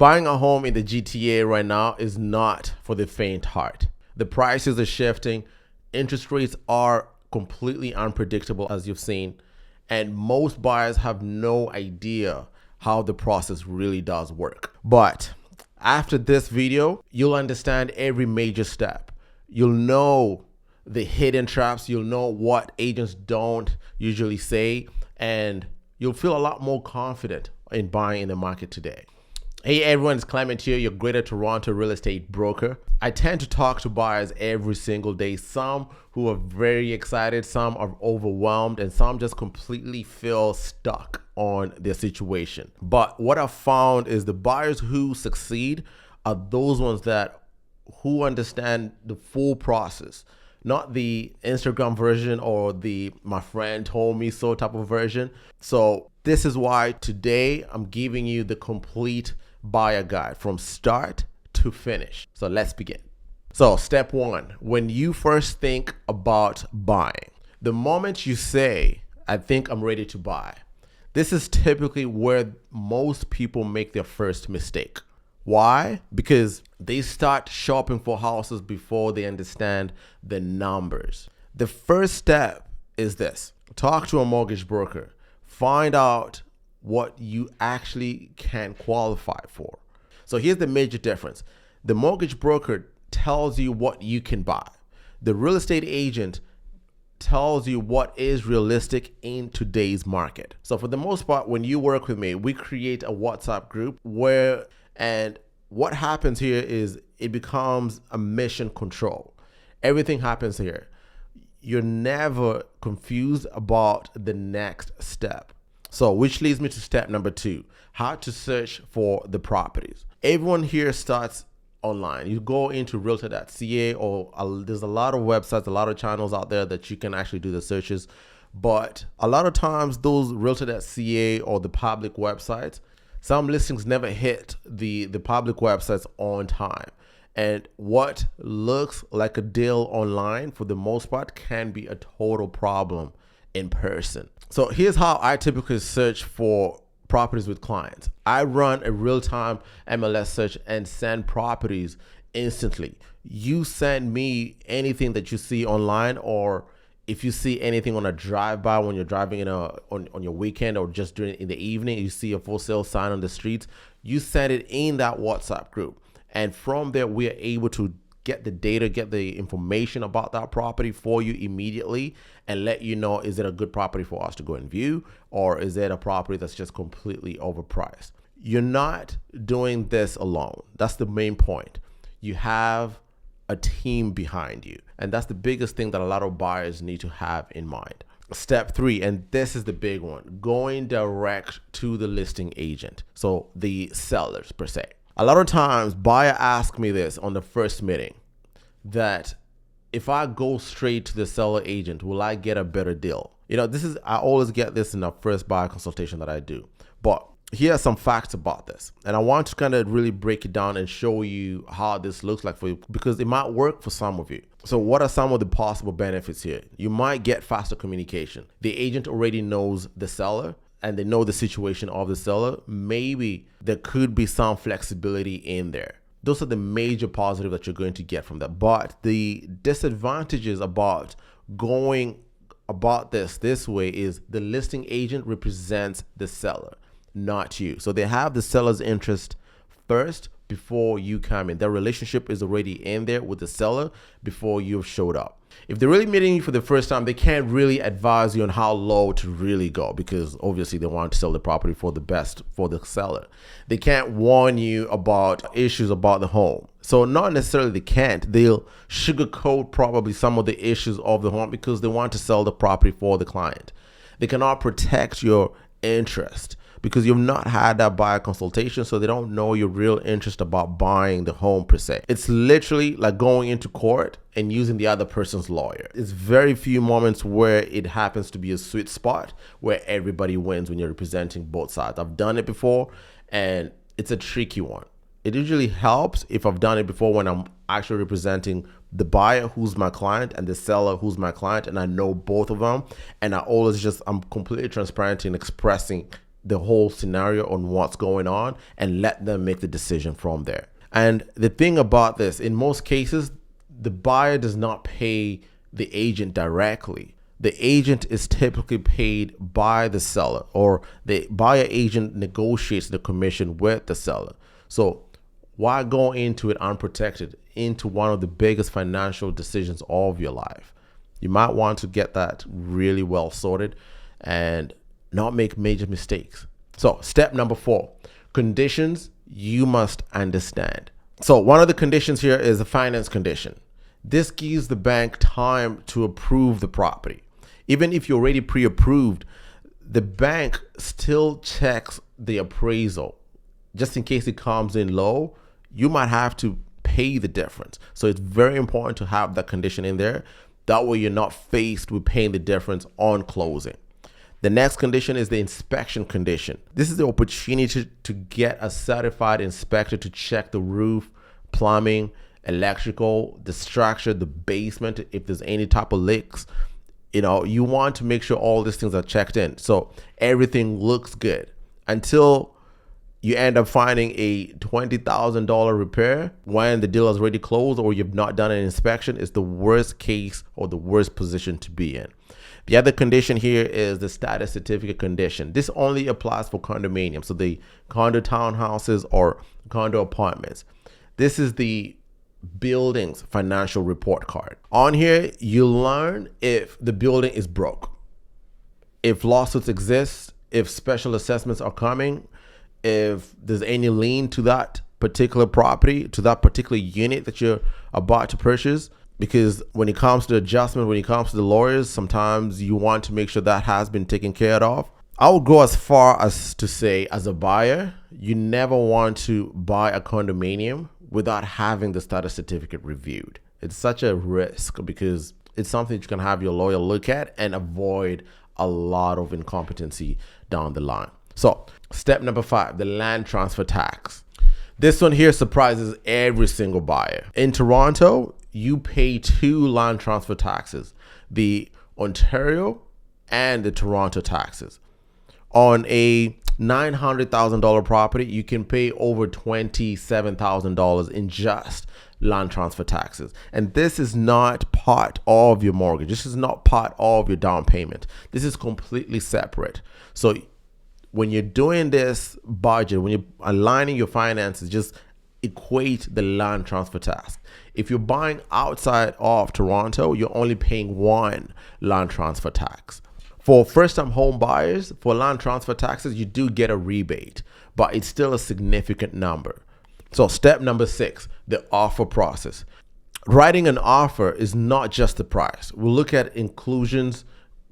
Buying a home in the GTA right now is not for the faint heart. The prices are shifting. Interest rates are completely unpredictable, as you've seen. And most buyers have no idea how the process really does work. But after this video, you'll understand every major step. You'll know the hidden traps. You'll know what agents don't usually say. And you'll feel a lot more confident in buying in the market today. Hey everyone, it's Clement here, your Greater Toronto real estate broker. I tend to talk to buyers every single day, some who are very excited, some are overwhelmed, and some just completely feel stuck on their situation. But what I've found is the buyers who succeed are those ones who understand the full process, not the Instagram version or the my friend told me so type of version. So this is why today I'm giving you the complete buyer guide from start to finish. So let's begin. So step one, when you first think about buying, the moment you say, I think I'm ready to buy, this is typically where most people make their first mistake. Why? Because they start shopping for houses before they understand the numbers. The first step is this: talk to a mortgage broker. Find out what you actually can qualify for. So here's the major difference. The mortgage broker tells you what you can buy. The real estate agent tells you what is realistic in today's market. So for the most part, when you work with me, we create a WhatsApp group and what happens here is it becomes a mission control. Everything happens here. You're never confused about the next step. So which leads me to step number 2, how to search for the properties. Everyone here starts online. You go into realtor.ca or there's a lot of websites, a lot of channels out there that you can actually do the searches. But a lot of times those realtor.ca or the public websites, some listings never hit the public websites on time. And what looks like a deal online for the most part can be a total problem in person. So here's how I typically search for properties with clients. I run a real-time MLS search and send properties instantly. You send me anything that you see online, or if you see anything on a drive-by when you're driving on your weekend or just during in the evening, you see a for sale sign on the streets, you send it in that WhatsApp group. And from there, we are able to get the data, get the information about that property for you immediately and let you know, is it a good property for us to go and view, or is it a property that's just completely overpriced? You're not doing this alone. That's the main point. You have a team behind you. And that's the biggest thing that a lot of buyers need to have in mind. Step 3, and this is the big one, going direct to the listing agent. So the sellers per se. A lot of times buyer ask me this on the first meeting, that if I go straight to the seller agent, will I get a better deal? I always get this in the first buyer consultation that I do. But here are some facts about this. And I want to kind of really break it down and show you how this looks like for you, because it might work for some of you. So what are some of the possible benefits here? You might get faster communication. The agent already knows the seller and they know the situation of the seller. Maybe there could be some flexibility in there. Those are the major positives that you're going to get from that. But the disadvantages about going about this way is the listing agent represents the seller, not you. So they have the seller's interest first before you come in. Their relationship is already in there with the seller before you've showed up. If they're really meeting you for the first time, they can't really advise you on how low to really go, because obviously they want to sell the property for the best for the seller. They can't warn you about issues about the home. So not necessarily they can't. They'll sugarcoat probably some of the issues of the home because they want to sell the property for the client. They cannot protect your interest because you've not had that buyer consultation, so they don't know your real interest about buying the home per se. It's literally like going into court and using the other person's lawyer. It's very few moments where it happens to be a sweet spot where everybody wins when you're representing both sides. I've done it before and it's a tricky one. It usually helps if I've done it before when I'm actually representing the buyer who's my client and the seller who's my client, and I know both of them, and I'm completely transparent in expressing the whole scenario on what's going on and let them make the decision from there. And the thing about this, in most cases, the buyer does not pay the agent directly. The agent is typically paid by the seller, or the buyer agent negotiates the commission with the seller. So why go into it unprotected, into one of the biggest financial decisions of your life? You might want to get that really well sorted and not make major mistakes. So step number 4, conditions you must understand. So one of the conditions here is a finance condition. This gives the bank time to approve the property. Even if you're already pre-approved, the bank still checks the appraisal. Just in case it comes in low, you might have to pay the difference. So it's very important to have that condition in there. That way you're not faced with paying the difference on closing. The next condition is the inspection condition. This is the opportunity to get a certified inspector to check the roof, plumbing, electrical, the structure, the basement, if there's any type of leaks. You want to make sure all these things are checked in. So everything looks good until you end up finding a $20,000 repair when the deal is already closed, or you've not done an inspection. Is the worst case or the worst position to be in. The other condition here is the status certificate condition. This only applies for condominiums, so the condo townhouses or condo apartments. This is the building's financial report card. On here, you learn if the building is broke, if lawsuits exist, if special assessments are coming, if there's any lien to that particular property, to that particular unit that you're about to purchase. Because when it comes to adjustment, when it comes to the lawyers, sometimes you want to make sure that has been taken care of. I would go as far as to say, as a buyer, you never want to buy a condominium without having the status certificate reviewed. It's such a risk because it's something you can have your lawyer look at and avoid a lot of incompetency down the line. So step number 5, the land transfer tax. This one here surprises every single buyer. In Toronto, you pay 2 land transfer taxes, the Ontario and the Toronto taxes. On a $900,000 property, you can pay over $27,000 in just land transfer taxes. And this is not part of your mortgage. This is not part of your down payment. This is completely separate. So when you're doing this budget, when you're aligning your finances, just equate the land transfer tax. If you're buying outside of Toronto, you're only paying 1 land transfer tax. For first-time home buyers, for land transfer taxes, you do get a rebate, but it's still a significant number. So step number 6, the offer process. Writing an offer is not just the price. We'll look at inclusions,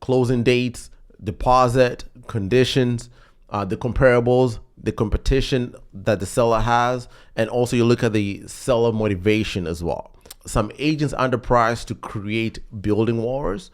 closing dates, deposit, conditions, the comparables, the competition that the seller has, and also you look at the seller motivation as well. Some agents underprice to create building wars.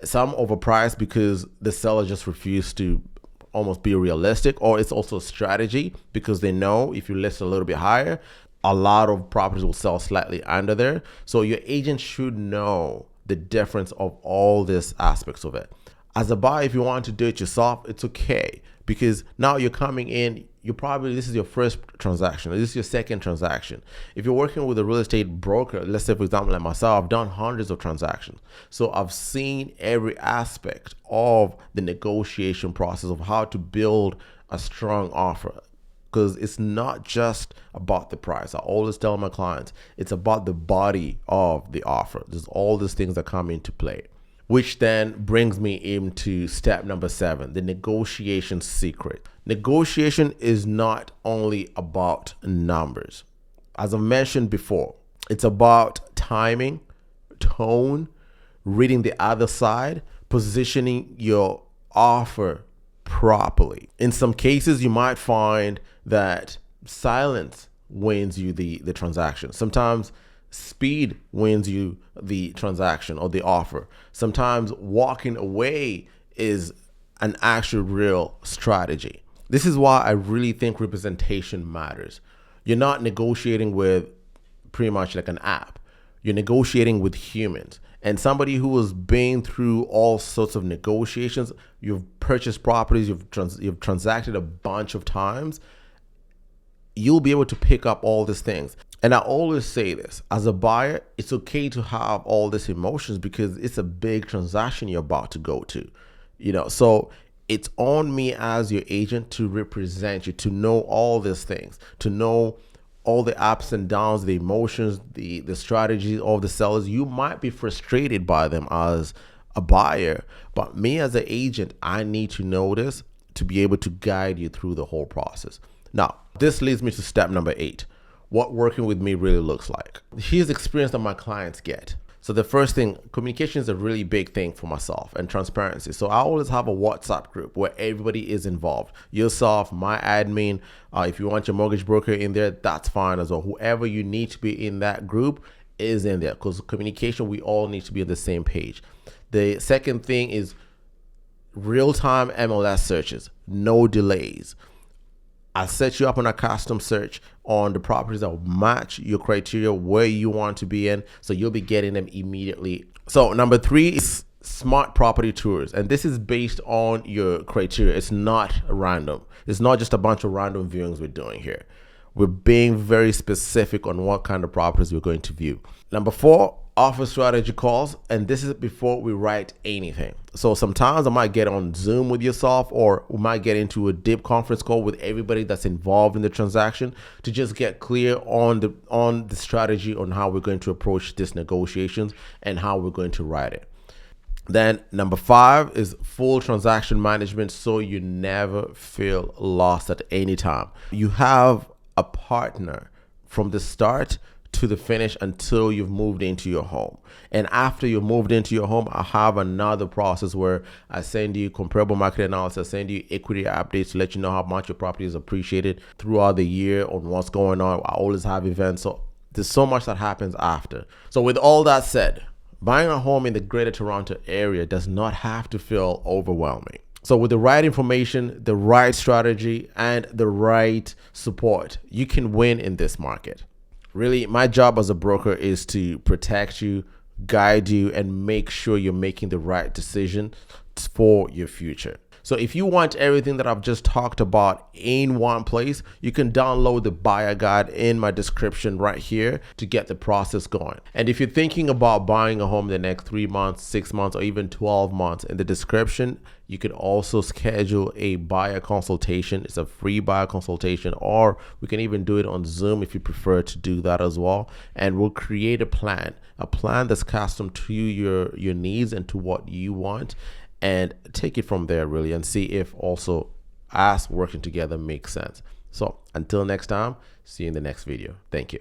Some overpriced because the seller just refused to almost be realistic, or it's also a strategy because they know if you list a little bit higher, a lot of properties will sell slightly under there. So your agent should know the difference of all these aspects of it. As a buyer, if you want to do it yourself, it's okay, because now you're coming in, this is your first transaction, or this is your second transaction. If you're working with a real estate broker, let's say for example like myself, I've done hundreds of transactions. So I've seen every aspect of the negotiation process of how to build a strong offer. Because it's not just about the price. I always tell my clients, it's about the body of the offer. There's all these things that come into play. Which then brings me into step number 7, the negotiation secret. Negotiation is not only about numbers. As I mentioned before, it's about timing, tone, reading the other side, positioning your offer properly. In some cases, you might find that silence wins you the transaction. Sometimes speed wins you the transaction or the offer. Sometimes walking away is an actual real strategy. This is why I really think representation matters. You're not negotiating with pretty much like an app. You're negotiating with humans. And somebody who has been through all sorts of negotiations, you've purchased properties, you've transacted a bunch of times, you'll be able to pick up all these things. And I always say this, as a buyer, it's okay to have all these emotions because it's a big transaction you're about to go to, so it's on me as your agent to represent you, to know all these things, to know all the ups and downs, the emotions, the strategies of the sellers. You might be frustrated by them as a buyer, but me as an agent, I need to know this to be able to guide you through the whole process. Now, this leads me to step number 8, what working with me really looks like. Here's the experience that my clients get. So the first thing, communication is a really big thing for myself, and transparency. So I always have a WhatsApp group where everybody is involved. Yourself, my admin, if you want your mortgage broker in there, that's fine as well. Whoever you need to be in that group is in there, because communication, we all need to be on the same page. The second thing is real-time MLS searches, no delays. I set you up on a custom search on the properties that will match your criteria, where you want to be in, so you'll be getting them immediately. So number 3 is smart property tours, and this is based on your criteria. It's not random. It's not just a bunch of random viewings we're doing here. We're being very specific on what kind of properties we're going to view. Number 4, offer strategy calls, and this is before we write anything. So sometimes I might get on Zoom with yourself, or we might get into a deep conference call with everybody that's involved in the transaction to just get clear on the strategy on how we're going to approach these negotiations and how we're going to write it. Then number 5 is full transaction management, so you never feel lost at any time. You have a partner from the start to the finish until you've moved into your home. And after you've moved into your home, I have another process where I send you comparable market analysis, I send you equity updates to let you know how much your property is appreciated throughout the year on what's going on. I always have events. So there's so much that happens after. So with all that said, buying a home in the Greater Toronto area does not have to feel overwhelming. So with the right information, the right strategy, and the right support, you can win in this market. Really, my job as a broker is to protect you, guide you, and make sure you're making the right decision for your future. So if you want everything that I've just talked about in one place, you can download the buyer guide in my description right here to get the process going. And if you're thinking about buying a home in the next 3 months, 6 months, or even 12 months, in the description, you could also schedule a buyer consultation. It's a free buyer consultation, or we can even do it on Zoom if you prefer to do that as well. And we'll create a plan that's custom to your needs and to what you want, and take it from there really, and see if also us working together makes sense. So until next time, see you in the next video. Thank you.